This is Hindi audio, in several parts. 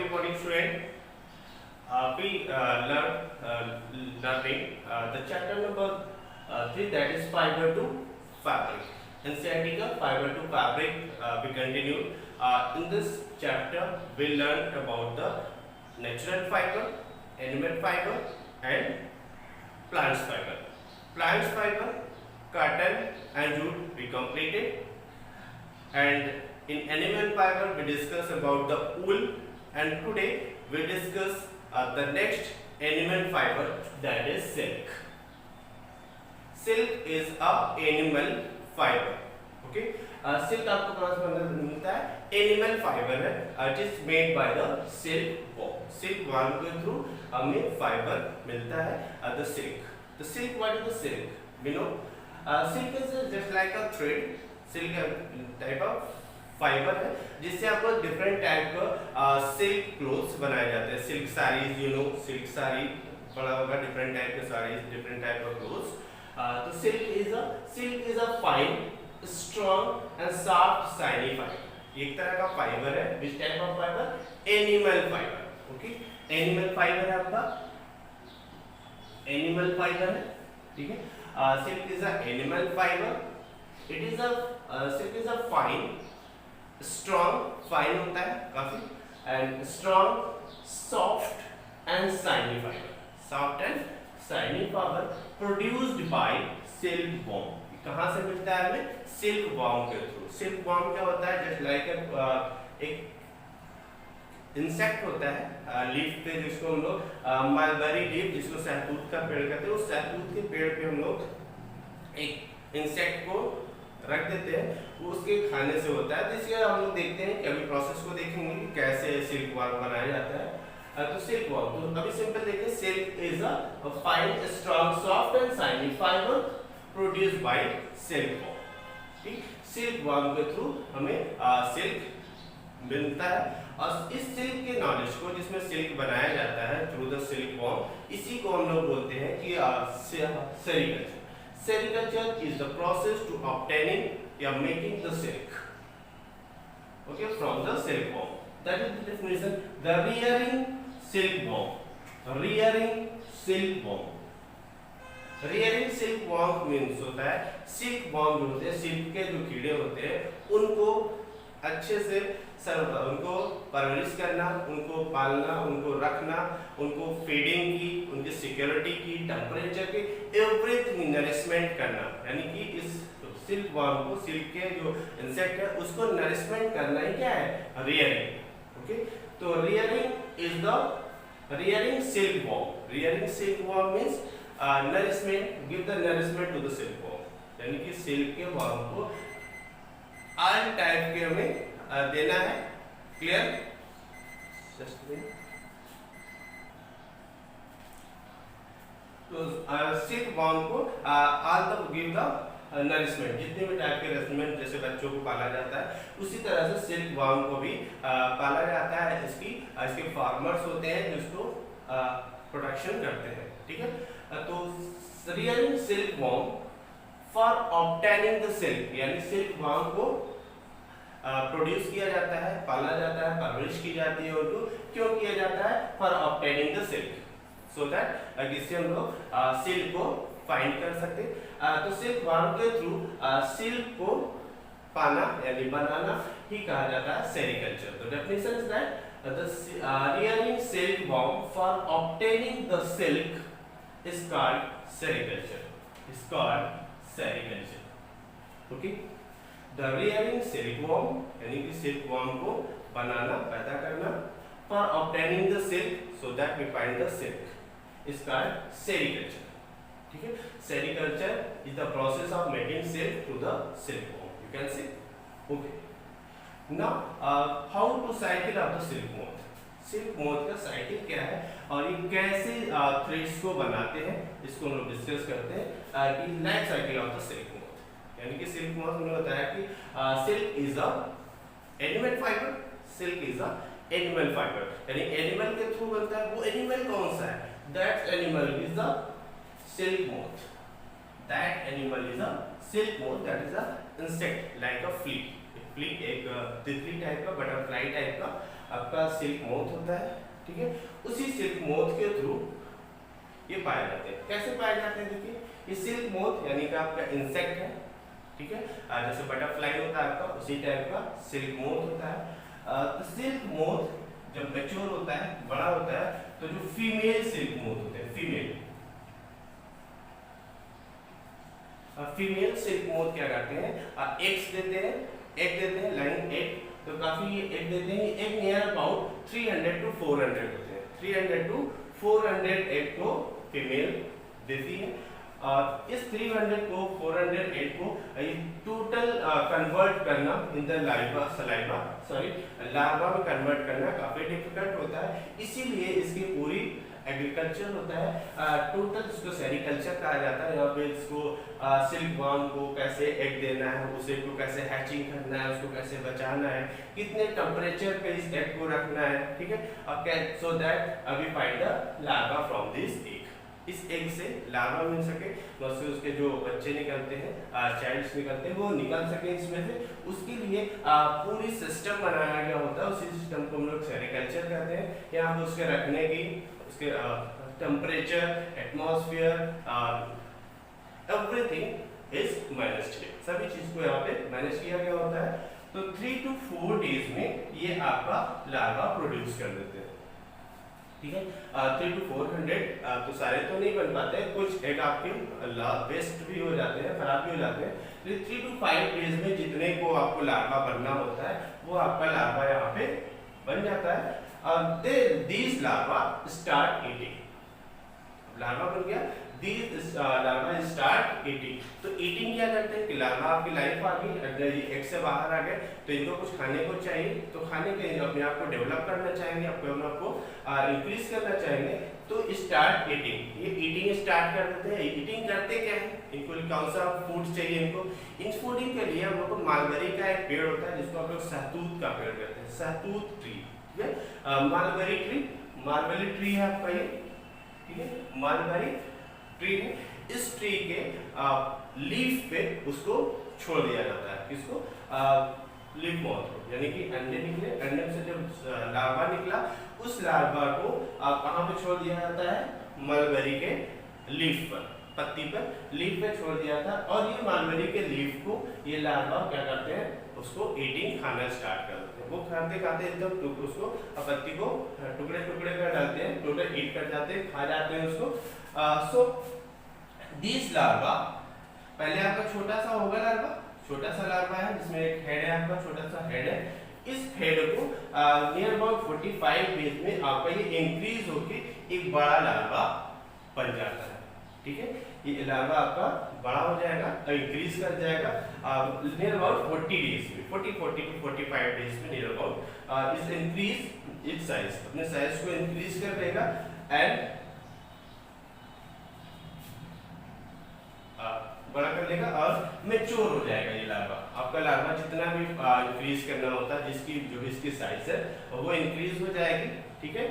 Good morning, student. We learning the chapter number 3, that is fiber to fabric. NCERT का fiber to fabric we continue. In this chapter, we learn about the natural fiber, animal fiber, and plants fiber. Plants fiber, cotton and jute we completed, and in animal fiber we discuss about the wool, and today we discuss the next animal fiber, that is silk. Silk is a animal fiber. Okay, silk आपको कहाँ से मिलता है? Animal fiber है. It is made by the silkworm. Silkworm के through हमें fiber मिलता है. The silk. The silk, what is the silk? We know silk is just like a thread. Silk type of fibre है जिससे आपको डिफरेंट टाइप का सिल्क क्लोथ्स बनाए जाते हैं. Silk saris, you know, silk sari पड़ा होगा, डिफरेंट टाइप के साड़ीज, डिफरेंट टाइप का क्लोथ्स. तो silk is a fine, strong and soft shiny fibre. एक तरह का फाइबर है. Which type of fibre? Animal fibre. Okay, animal fibre है आपका, एनिमल फाइबर है. ठीक है, silk is a animal fibre. It is a silk is a fine, strong, fine होता है काफी, and strong, soft and shiny fibre. Soft and shiny fibre produced by silk worm. कहाँ से मिलता है हमें? सिल्क वॉर्म के थ्रू. सिल्क वॉर्म क्या होता है? जस्ट लाइक एक इंसेक्ट होता है लीफ पे, जिसको हम लोग मलबरी लीफ, जिसको सहतूत का पेड़ कहते हैं, उस सहतूत के पेड़ पे हम लोग एक इंसेक्ट को रख देते हैं, वो उसके खाने से होता है. तो इसलिए हम लोग देखते हैं कि अभी प्रोसेस को देखेंगे कि कैसे सिल्क वॉर्म बनाया जाता है. तो सिल्क वॉर्म, तो अभी सिंपल देखिए, silk is a fine, strong, soft and shiny fibre produced by silk worm. ठीक, सिल्क वॉर्म के थ्रू हमें सिल्क मिलता है. और इस सिल्क के नॉलेज को, जिसमें सिल्क बनाया जाता है थ्रू द सिल्क वॉर्म, इसी को हम लोग बोलते हैं कि sericulture. Sericulture is the process to obtaining or making the silk, okay, from the silkworm. That is the definition. The rearing silkworm. Rearing silkworm. Rearing silkworm means होता है silkworm जो होते हैं, सिल्क के जो कीड़े होते हैं, उनको अच्छे से उनको परवरिश करना, उनको पालना, उनको रखना, उनको फीडिंग की, उनकी सिक्योरिटी की, टेम्परेचर की, एवरीथिंग नरिशमेंट करना. यानी कि इस सिल्क वॉर्म को, सिल्क के जो इंसेक्ट है, उसको नरिशमेंट करना ही क्या है? रियरिंग. ओके, तो rearing is the rearing silkworm. Rearing silkworm means nourishment, give the nourishment to the silkworm. यानी कि सिल्क के वॉर्म को ऑल टाइप के हमें देना है. क्लियर? तो सिल्क वॉर्म को all the give the nourishment, जितने भी टाइप के नरिशमेंट, जैसे बच्चों को पाला जाता है, उसी तरह से सिल्क वॉर्म को भी पाला जाता है. इसके फार्मर्स होते हैं जिसको प्रोडक्शन करते हैं. ठीक है, तो rearing silkworm for obtaining the silk, यानी सिल्क वॉर्म को प्रोड्यूस किया जाता है, पाला जाता है, परवरिश की जाती है. उनको क्यों किया जाता है? For obtaining the silk, so that जिससे हम लोग सिल्क को फाइंड कर सकते. तो सिल्क वॉर्म के थ्रू सिल्क को पाना यानी बनाना ही कहा जाता है सेरीकल्चर. तो definition is that the rearing silkworm for obtaining the silk is called sericulture. Is called sericulture. Okay, the rearing silkworm यानी कि सिल्कवॉर्म को बनाना, पैदा करना, for obtaining the silk so that we find the silk is called sericulture. ठीक है, sericulture is the process of making silk to the silkworm. You can see. Okay, now how to cycle of the silk moth. Silk moth का साइकिल क्या है और ये कैसे थ्रेड्स को बनाते हैं, इसको हम लोग डिस्कस करते हैं. Life cycle of the silk moth, यानी कि सिल्क मोथ हमने बताया कि silk is a animal fibre. Silk is a animal fibre, यानी एनिमल के थ्रू बनता है. वो एनिमल कौन सा है? That animal is the silk moth. That animal is a silk moth, that is a insect like a flea. Flea एक तितली टाइप का, बटरफ्लाई टाइप का आपका सिल्क मोथ होता है, ठीक है। उसी सिल्क मोथ के थ्रू ये पाए जाते हैं। कैसे पाए जाते हैं? देखिए, ये सिल्क मोथ यानी कि आपका इंसेक्ट है, ठीक है। जैसे बटरफ्लाई होता है आपका, उसी टाइप का सिल्क मोथ होता है। तो सिल्क मोथ जब मैच्योर होता है, बड़ा होता है, तो जो फीमेल सिल्क मोथ होते हैं, फीमेल सिल्क मोथ क्या करते हैं, एग्स देते हैं लाइन एग। तो काफी एग देते हैं, एग नियर अबाउट 300 to 400 होते हैं, 300 to 400 एग को फीमेल देती है। इस 300 को 400 एग को टोटल कन्वर्ट करना इन द लार्वा में कन्वर्ट करना काफी डिफिकल्ट होता है, इसीलिए इसकी पूरी एग्रीकल्चर होता है। टोटल इसको सेरिकल्चर कहा जाता है। यहाँ पे इसको सिल्क वर्म को कैसे एग देना है, उसे को कैसे हैचिंग करना है, उसको कैसे बचाना है, कितने टेम्परेचर पे इस एग को रखना है, ठीक है। So that we find the larva from this egg. इस एग से लार्वा मिल सके, बस उसके जो बच्चे निकलते हैं, चाइल्ड्स निकलते हैं, वो निकल सके इसमें से। उसके लिए पूरी सिस्टम बनाया गया होता है, उसी सिस्टम को हम लोग सेरिकल्चर कहते हैं। यहाँ पे उसके रखने की, उसके temperature, atmosphere, everything is managed. सभी चीज को यहाँ पे मैनेज किया गया होता है। तो 3 to 4 डेज में ये आपका लार्वा प्रोड्यूस कर देते हैं, ठीक है। 3 to 400 तो सारे तो नहीं बन पाते, कुछ एग आपके वेस्ट भी हो जाते हैं, खराब भी हो जाते हैं। तो 3 to 5 डेज में जितने को आपको लार्वा बनना होता है, वो आपका लार्वा यहाँ पे बन जाता है। These larva start eating। Larva बन गया, these larva start eating। तो ईटिंग क्या करते हैं कि लार्वा आपकी लाइफ आ गई, अगर ये एग से बाहर आ गए तो इनको कुछ खाने को चाहिए, तो खाने के लिए अपने आप को डेवलप करना चाहेंगे, अपने आप को इंक्रीज करना चाहेंगे, तो स्टार्ट ईटिंग। ये ईटिंग स्टार्ट कर देते हैं। ईटिंग करते क्या है, इनको कौन सा फूड चाहिए इनको, इन फूडिंग के लिए हम लोग को मालबेरी का एक पेड़ होता है जिसको हम लोग सहतूत का पेड़ कहते हैं, सहतूत ट्री, ठीक है। मालबेरी ट्री है आपका ये, ठीक है, मालबेरी ट्री है। इस ट्री के लीफ पे उसको छोड़ दिया जाता है, किसको, लीफ मॉथ को, यानी कि अंडे निकले, अंडे से जब लार्वा निकला, उस लार्वा को कहाँ पे छोड़ दिया जाता है, मलबेरी के लीफ पर, पत्ती पर, लीफ पे छोड़ दिया था। और ये मलबेरी के लीफ को ये लार्वा क्या करते हैं, उसको ईटिंग, खाना स्टार्ट कर देते हैं। वो खाते खाते एकदम उसको पत्ती को टुकड़े टुकड़े कर डालते हैं, टोटल ईट कर जाते हैं, खा जाते हैं उसको। सो दिस लार्वा, पहले आपका छोटा सा होगा लार्वा, छोटा सा लार्वा है जिसमें एक हेड है, आपका छोटा सा हेड है। इस हेड को नियर अबाउट 45 डेज में आपका ये इंक्रीज होके एक बड़ा लार्वा बन जाता है, ठीक है। ये लार्वा आपका बड़ा हो जाएगा, इंक्रीज कर जाएगा नियर अबाउट 40 डेज में, 40 to 45 डेज में नियर अबाउट इस इंक्रीज इट्स साइज, अपने साइज को इंक्रीज कर देगा एंड बड़ा कर लेगा और मैच्योर हो जाएगा ये लार्वा। आपका लार्वा जितना भी इंक्रीज करना होता है, जिसकी जो इसकी साइज है वो इंक्रीज हो जाएगी, ठीक है,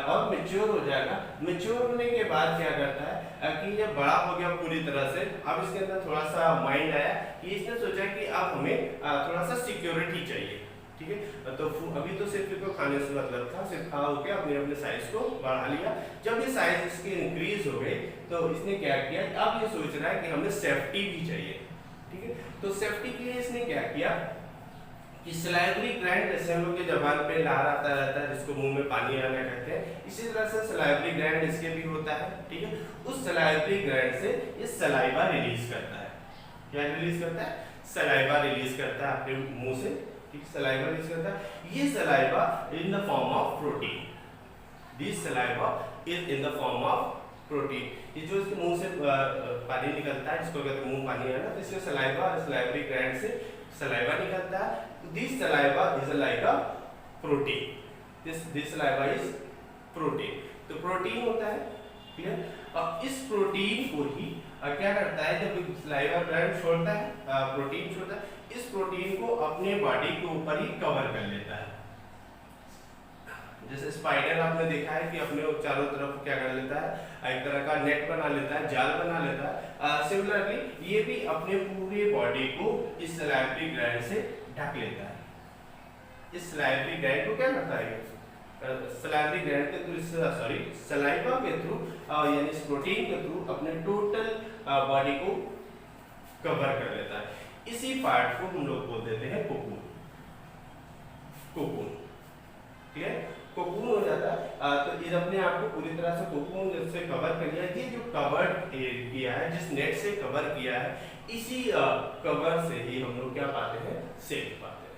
और मैच्योर हो जाएगा। मैच्योर होने के बाद क्या करता है कि ये बड़ा हो गया पूरी तरह से। अब इसके अंदर थोड़ा सा माइंड आया कि इसने सोचा कि अब हमें थोड़ा सा सिक्योरिटी चाहिए, ठीक है। तो अभी तो सिर्फ इसको खाने से मतलब था, सिर्फ खा होके अपने अपने साइज को बढ़ा लिया। जब ये साइज इसकी इंक्रीज हो गई तो इसने क्या किया, अब ये सोच रहा है कि हमें सेफ्टी भी चाहिए, ठीक है। तो सेफ्टी के लिए इसने क्या किया कि सलाइवरी ग्लैंड, जैसे हम लोग के जबान पे लार आता रहता है जिसको मुंह में पानी आना कहते हैं, इसी तरह से सलाइवरी ग्लैंड इसके भी होता है, ठीक है। उस सलाइवरी ग्लैंड से ये सलाइवा रिलीज करता है। क्या रिलीज करता है, सलाइवा रिलीज करता है अपने मुंह से, ठीक, सलाइवा रिलीज करता है। ये saliva in the form of protein, this saliva is in the form of protein. ये जो इसके मुंह से पानी निकलता है, जिसको कहते हैं मुंह पानी आना, तो इसमें सलाइवा, सलाइवरी ग्लैंड से सलाइवा निकलता है। This saliva is like a protein, this saliva is protein. तो प्रोटीन होता है, ठीक है। अब इस प्रोटीन को ही क्या करता है, जब सलाइवा ग्लैंड छोड़ता है, प्रोटीन छोड़ता है, इस प्रोटीन को अपने बॉडी के ऊपर ही कवर कर लेता है। जैसे स्पाइडर आपने देखा है कि अपने चारों तरफ क्या कर लेता है, एक तरह का नेट बना लेता है, जाल बना लेता है। सिमिलरली ये भी अपने पूरे बॉडी को इस सलाइवरी ग्लैंड से ढक लेता है, इस सलाइवरी ग्लैंड को क्या करता है, सलाइवरी ग्लैंड के थ्रू, सॉरी सलाइवा के थ्रू यानी इस प्रोटीन के थ्रू अपने टोटल बॉडी को कवर कर लेता है। इसी पार्ट को हम लोग बोल देते हैं कोकून। कोकून, ठीक है, कोकून हो जाता है। तो ये अपने आप को पूरी तरह से कोकून से कवर कर लिया। ये जो कवर्ड किया है, जिस नेट से कवर किया है, इसी कवर से ही हम लोग क्या पाते हैं, सिल्क पाते हैं।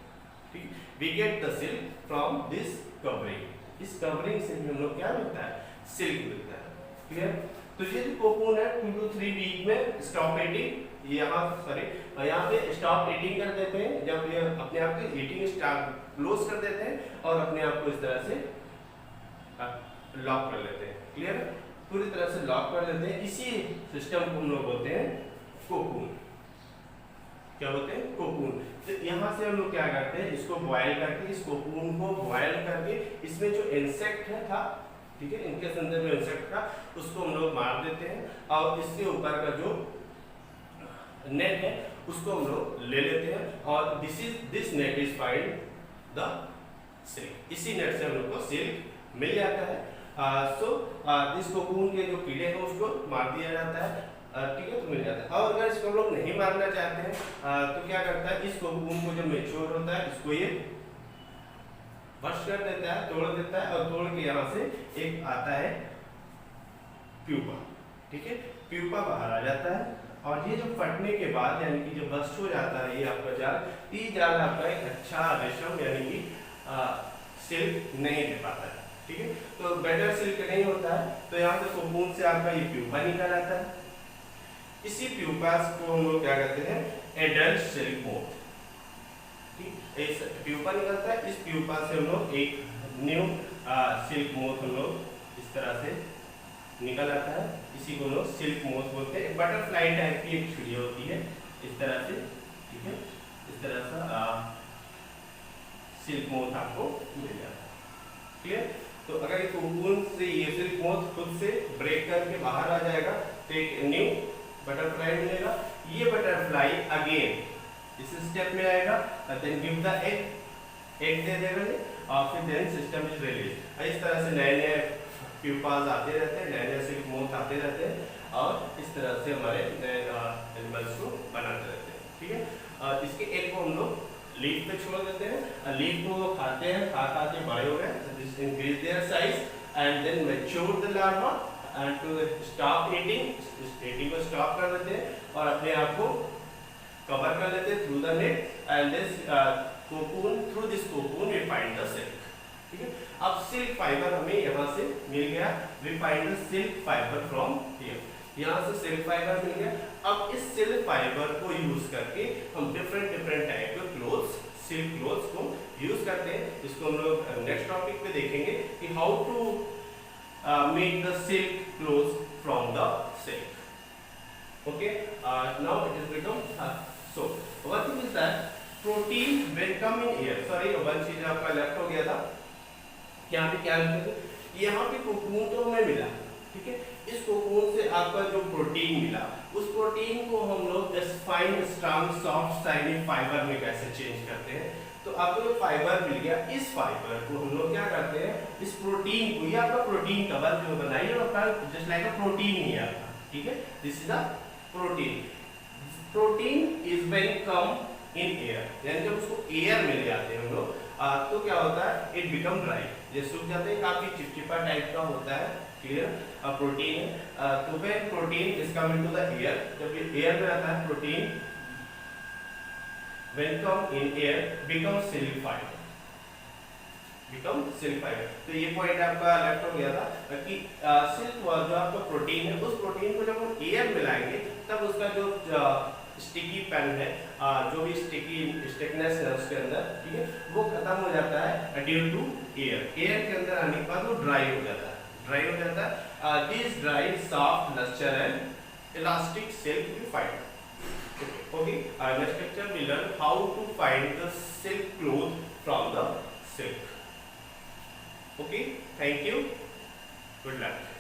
ठीक, we get the silk from this covering. इस कवरिंग से हम लोग क्या मिलता है, सिल्क मिलता है। क्लियर? तो ये जो कोकून है 2 to 3 वीक में स्टॉप ईटिंग, यहाँ पे स्टॉप ईटिंग कर देते हैं। जब ये अपने आप की ईटिंग स्टार्ट क्लोज कर देते हैं और अपने आप को इस तरह से लॉक कर लेते हैं। क्लियर? पूरी तरह से लॉक कर देते हैं। इसी सिस्टम को हम लोग बोलते हैं कोकून। क्या बोलते हैं, कोकून। तो यहाँ से हम लोग क्या करते हैं, इसको बॉयल करके, इस कोकून को बॉयल करके, इसमें जो इंसेक्ट है था, ठीक है, इनके अंदर जो इंसेक्ट था उसको हम लोग मार देते हैं और इसके ऊपर का जो नेट है उसको हम लोग ले लेते हैं और this net is find the silk. इसी नेट से हम लोग को सिल्क मिल जाता है। दिस कोकून के जो कीड़े हैं उसको मार दिया जाता है, ठीक है, तो मिल जाता है। और अगर इसको हम लोग नहीं मारना चाहते हैं तो क्या करता है, इस कोकून को जब मैच्योर होता है इसको ये बस्ट कर देता है, तोड़ देता है और तोड़ के यहाँ से एक आता है प्यूपा। ठीक है, प्यूपा बाहर आ जाता है और ये जो फटने के बाद यानी कि जब बस्ट हो जाता है ये आपका जाल, ये जाल आपका एक अच्छा रेशम यानी कि सिल्क नहीं दे पाता है। ठीक है, तो बेटर सिल्क नहीं होता है। तो यहाँ से कोकून से आपका ये प्यूपा निकल आता है। इसी प्यूपा को हम लोग क्या कहते हैं, एडल्ट सिल्क मोथ। एक प्यूपा निकलता है, इस प्यूपा से हम लोग एक न्यू सिल्क मोथ हम लोग इस तरह से निकल आता है। इसी को लोग सिल्क मोथ बोलते हैं। बटरफ्लाई टाइप की एक चिड़िया होती है इस तरह से, ठीक है, इस तरह से सिल्क मोथ आपको मिल जाता है। क्लियर? तो अगर कोकून से ये सिल्क मोथ खुद से ब्रेक करके बाहर आ जाएगा तो एक न्यू बटरफ्लाई मिलेगा। ये बटरफ्लाई अगेन इस स्टेप में आएगा, देन गिव द एग दे देगा और फिर देन सिस्टम इज रिलीज। इस तरह से नए नए प्यूपाज आते रहते हैं, नए नए सिल्क मोथ आते रहते हैं और इस तरह से हमारे नए एनिमल्स को बनाते रहते हैं। ठीक है, इसके एग को हम लोग लीफ पे छोड़ देते हैं, लीफ को खाते हैं, खा के बड़े हो गए, this increase their size and then mature the larva and to stop eating को स्टॉप कर देते हैं और अपने आप को कवर कर लेते हैं through the net and this cocoon, through this cocoon we find the silk. ठीक है, अब सिल्क फाइबर हमें यहाँ से मिल गया, we find the silk fibre from here. यहाँ से सिल्क फाइबर मिल गया। अब इस सिल्क फाइबर को यूज करके हम डिफरेंट टाइप के क्लोथ्स, सिल्क क्लोथ्स को यूज करते हैं। इसको हम लोग नेक्स्ट टॉपिक पे देखेंगे कि how to make the silk clothes from the silk. Okay, now it is become so one thing is that protein will come in air, sorry one चीज आपका लेफ्ट हो गया था। यहाँ पे क्या लिखा है, यहाँ पे कोकून तो हमें मिला, ठीक है, इस कोकून से आपका जो प्रोटीन मिला उस प्रोटीन को हम लोग fine strong soft shiny fibre में कैसे चेंज करते हैं। तो आपको जो फाइबर मिल गया, इस फाइबर को हम लोग क्या करते हैं, इस प्रोटीन को, ये आपका प्रोटीन कवर जो बनाइए आपका जस्ट लाइक अ प्रोटीन ही है आपका, ठीक है, this is a protein. Protein is when come in air, यानी जब उसको एयर मिल जाते हैं हम लोग तो क्या होता है, इट बिकम ड्राई, ये सूख जाते हैं, काफी चिपचिपा टाइप का होता है। क्लियर? प्रोटीन है, तो when protein is come into the air, जब ये एयर में आता है protein when come in air become silkified, become silkified. तो ये पॉइंट आपका लेफ्ट हो गया था कि सिल्क जो आपका प्रोटीन है, उस प्रोटीन को जब हम एयर मिलाएंगे तब उसका जो स्टिकी पेन है, जो भी स्टिकनेस है उसके अंदर, ठीक है, वो खत्म हो जाता है ड्यू टू एयर। एयर के अंदर आने के बाद वो ड्राई हो जाता है, ड्राई हो जाता है। This dry soft lustre and elastic silk we find. Okay, next lecture we learn how to find the silk cloth from the silk. Okay, thank you, good luck.